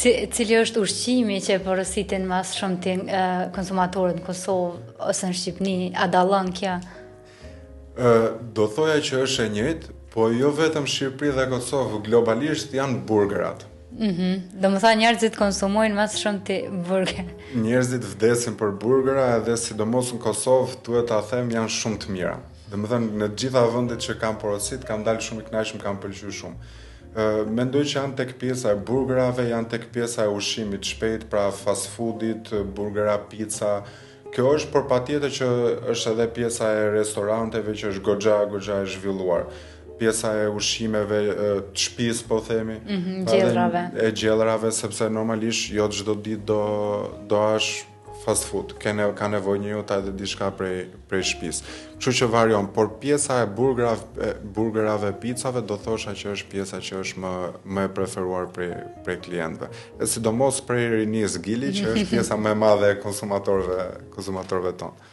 Cili është ushqimi që porositin mas shumë të konsumatorët në Kosovë ose në Shqipni, a dallon kjo? Do thoja që është e njëjtë, po jo vetëm Shqipëri dhe Kosovë, globalisht janë burgerat. Do më tha njerëzit konsumojnë mas shumë të burger. Njerëzit vdesin për burgera edhe sidomos në Kosovë, duhet ta them, janë shumë të mira. Domethënë në të gjitha vendet që kam porosit, kam dalë shumë i kënaqur, kam pëlqyer shumë. Mendoj që janë tek pjesa e burgerave, janë tek pjesa e ushqimit shpejt, pra fast foodit, burgera, pizza. Kjo është, por patjetër që është edhe pjesa e restoranteve që është goxha e zhvilluar. Pjesa e ushqimeve të shtëpisë, po themi, gjellrave. E gjellrave, sepse normalisht jo çdo ditë do hash fast food, ka nevojë njeriu ta edhe diçka prej shtëpisë. Kështu që varion, por pjesa e burgerave, pizzave do thosha që është pjesa që është më e preferuar prej klientëve. E sidomos prej rinisë Gili, që është pjesa më e madhe e konsumatorëve tonë.